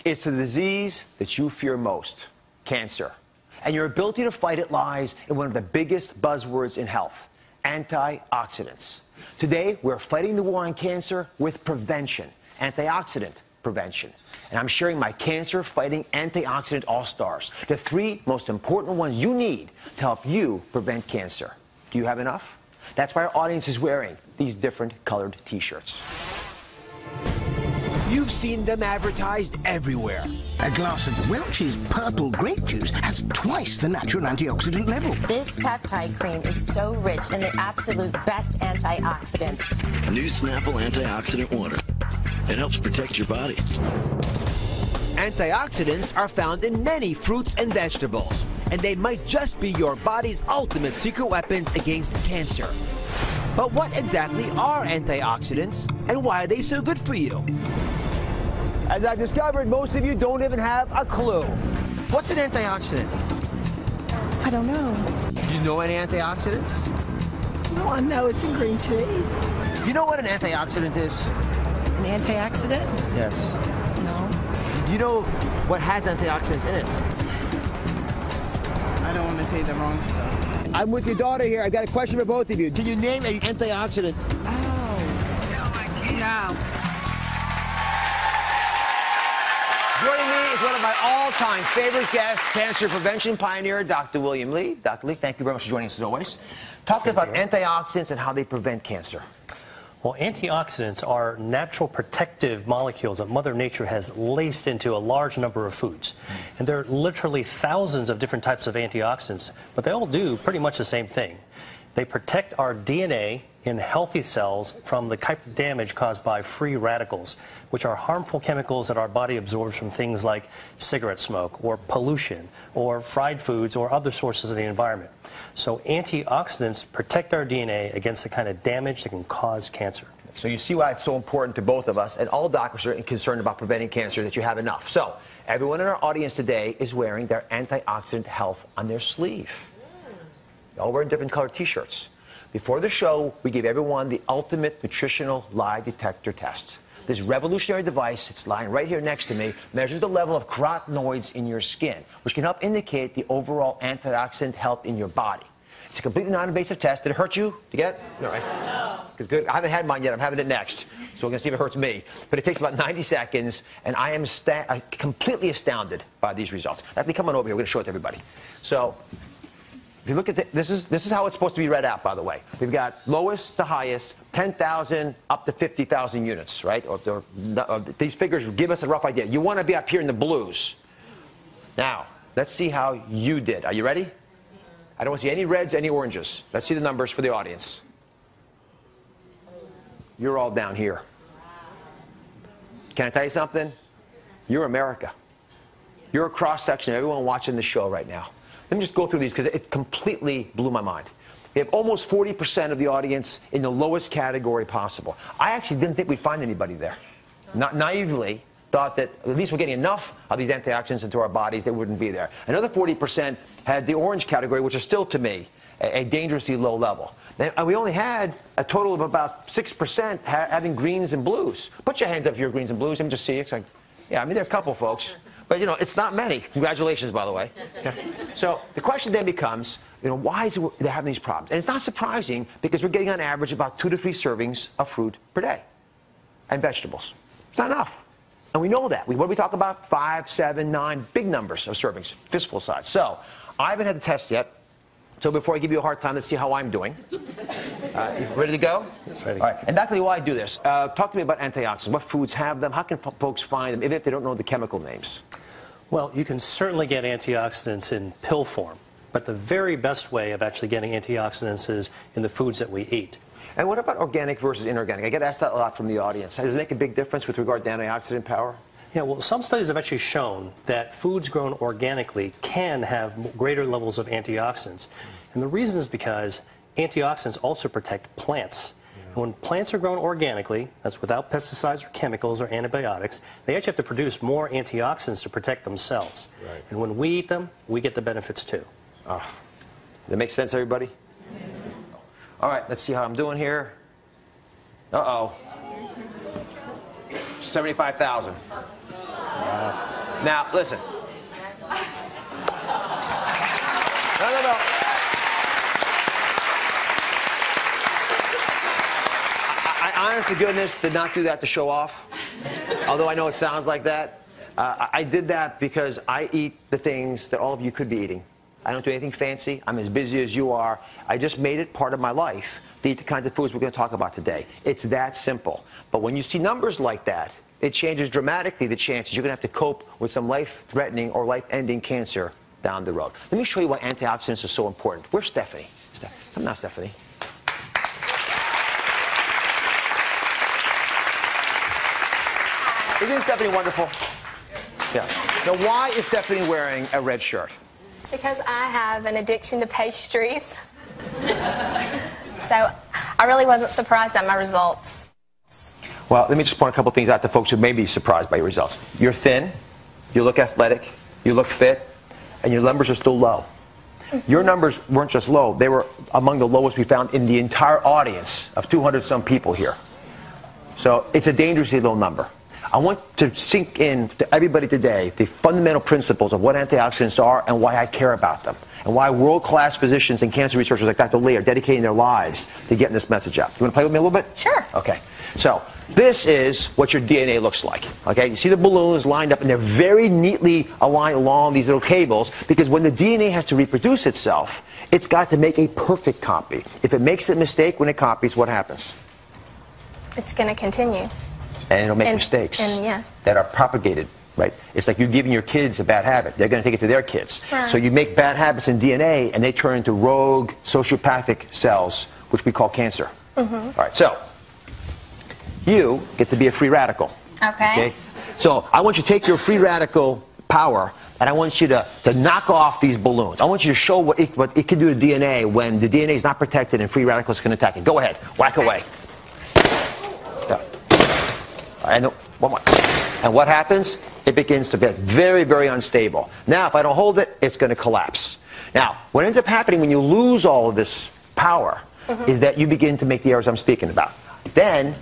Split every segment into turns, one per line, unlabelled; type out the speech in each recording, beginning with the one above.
It's the disease that you fear most, cancer. And your ability to fight it lies in one of the biggest buzzwords in health, antioxidants. Today, we're fighting the war on cancer with prevention, antioxidant prevention. And I'm sharing my cancer-fighting antioxidant all-stars, the 3 most important ones you need to help you prevent cancer. Do you have enough? That's why our audience is wearing these different colored T-shirts. You've seen them advertised everywhere.
A glass of Welch's purple grape juice has twice the natural antioxidant level.
This peptide cream is so rich in the absolute best antioxidants.
New Snapple Antioxidant Water. It helps protect your body.
Antioxidants are found in many fruits and vegetables, and they might just be your body's ultimate secret weapons against cancer. But what exactly are antioxidants, and why are they so good for you? As I've discovered, most of you don't even have a clue. What's an antioxidant?
I don't know.
Do you know any antioxidants?
No, I know it's in green tea.
You know what an antioxidant is?
An antioxidant?
Yes.
No.
Do you know what has antioxidants in it?
I don't want to say the wrong stuff.
I'm with your daughter here. I've got a question for both of you. Can you name an antioxidant?
Oh. No.
Joining me is one of my all-time favorite guests, cancer prevention pioneer, Dr. William Li. Dr. Li, thank you very much for joining us as always. Talking about antioxidants and how they prevent cancer.
Well, antioxidants are natural protective molecules that Mother Nature has laced into a large number of foods. And there are literally thousands of different types of antioxidants, but they all do pretty much the same thing. They protect our DNA in healthy cells from the type of damage caused by free radicals, which are harmful chemicals that our body absorbs from things like cigarette smoke or pollution or fried foods or other sources of the environment. So antioxidants protect our DNA against the kind of damage that can cause cancer.
So you see why it's so important to both of us, and all doctors are concerned about preventing cancer, that you have enough. So everyone in our audience today is wearing their antioxidant health on their sleeve. They're all wearing different colored T-shirts. Before the show, we gave everyone the ultimate nutritional lie detector test. This revolutionary device, it's lying right here next to me, measures the level of carotenoids in your skin, which can help indicate the overall antioxidant health in your body. It's a completely non-invasive test. Did it hurt you to get? No, right? No. Good. I haven't had mine yet. I'm having it next. So we're going to see if it hurts me. But it takes about 90 seconds, and I am completely astounded by these results. Actually, come on over here. We're going to show it to everybody. So if you look at this is how it's supposed to be read out, by the way. We've got lowest to highest, 10,000 up to 50,000 units, right? These figures give us a rough idea. You want to be up here in the blues. Now, let's see how you did. Are you ready? I don't want to see any reds, any oranges. Let's see the numbers for the audience. You're all down here. Can I tell you something? You're America. You're a cross-section of everyone watching the show right now. Let me just go through these because it completely blew my mind. We have almost 40% of the audience in the lowest category possible. I actually didn't think we'd find anybody there. Not naively thought that at least we're getting enough of these antioxidants into our bodies that wouldn't be there. Another 40% had the orange category, which is still, to me, a dangerously low level. And we only had a total of about 6% having greens and blues. Put your hands up if you're greens and blues. Let me just see. It's like, yeah, I mean, there are a couple folks. But, you know, it's not many. Congratulations, by the way. So the question then becomes, you know, why is it they're having these problems? And it's not surprising because we're getting on average about 2 to 3 servings of fruit per day and vegetables. It's not enough. And we know that. What do we talk about? 5, 7, 9, big numbers of servings, fistful size. So I haven't had the test yet. So before I give you a hard time, let's see how I'm doing. Ready to go?
Yes, ready.
All right. And that's why I do this. Talk to me about antioxidants. What foods have them? How can folks find them, even if they don't know the chemical names?
Well, you can certainly get antioxidants in pill form, but the very best way of actually getting antioxidants is in the foods that we eat.
And what about organic versus inorganic? I get asked that a lot from the audience. Does it make a big difference with regard to antioxidant power?
Yeah, well, some studies have actually shown that foods grown organically can have greater levels of antioxidants. And the reason is because antioxidants also protect plants. And when plants are grown organically, that's without pesticides or chemicals or antibiotics, they actually have to produce more antioxidants to protect themselves. Right. And when we eat them, we get the benefits too.
Does that make sense, everybody? All right, let's see how I'm doing here. Uh-oh. 75,000. Now, listen. No. I honest to goodness did not do that to show off, although I know it sounds like that. I did that because I eat the things that all of you could be eating. I don't do anything fancy. I'm as busy as you are. I just made it part of my life to eat the kinds of foods we're going to talk about today. It's that simple. But when you see numbers like that, it changes dramatically the chances you're going to have to cope with some life-threatening or life-ending cancer down the road. Let me show you why antioxidants are so important. Where's Stephanie? Come now, Stephanie. Isn't Stephanie wonderful? Yeah. Now, why is Stephanie wearing a red shirt?
Because I have an addiction to pastries. So I really wasn't surprised at my results.
Well, let me just point a couple things out to folks who may be surprised by your results. You're thin, you look athletic, you look fit, and your numbers are still low. Your numbers weren't just low, they were among the lowest we found in the entire audience of 200-some people here. So it's a dangerously low number. I want to sink in to everybody today the fundamental principles of what antioxidants are and why I care about them, and why world-class physicians and cancer researchers like Dr. Lee are dedicating their lives to getting this message out. You want to play with me a little bit?
Sure.
Okay. So this is what your DNA looks like. Okay. You see the balloons lined up, and they're very neatly aligned along these little cables, because when the DNA has to reproduce itself, it's got to make a perfect copy. If it makes a mistake when it copies, what happens?
It's going to continue.
And it'll make mistakes that are propagated, right? It's like you're giving your kids a bad habit. They're going to take it to their kids.
Right.
So you make bad habits in DNA, and they turn into rogue sociopathic cells, which we call cancer. All right, so you get to be a free radical.
Okay.
So I want you to take your free radical power, and I want you to knock off these balloons. I want you to show what it can do to DNA when the DNA is not protected and free radicals can attack it. Go ahead. Whack away. And one more. And what happens? It begins to get very, very unstable. Now, if I don't hold it, it's going to collapse. Now, what ends up happening when you lose all of this power is that you begin to make the errors I'm speaking about. Then,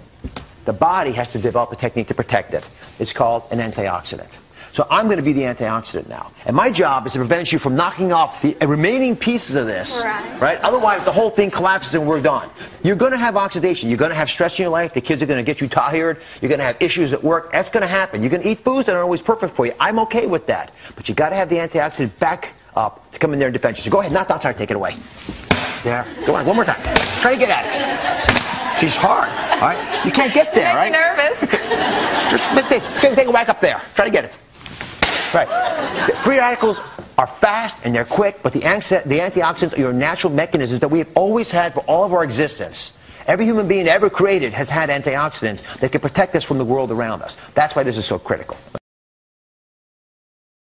the body has to develop a technique to protect it. It's called an antioxidant. So I'm going to be the antioxidant now. And my job is to prevent you from knocking off the remaining pieces of this. Right? Otherwise, the whole thing collapses and we're done. You're going to have oxidation. You're going to have stress in your life. The kids are going to get you tired. You're going to have issues at work. That's going to happen. You're going to eat foods that aren't always perfect for you. I'm okay with that. But you got to have the antioxidant back up to come in there and defend you. So go ahead. Not try to take it away. There. Go on. One more time. Try to get at it. She's hard. All right? You can't get there, right?
I'm nervous.
Just take it back up there. Try to get it. Right. The free radicals are fast and they're quick, but the antioxidants are your natural mechanisms that we have always had for all of our existence. Every human being ever created has had antioxidants that can protect us from the world around us. That's why this is so critical.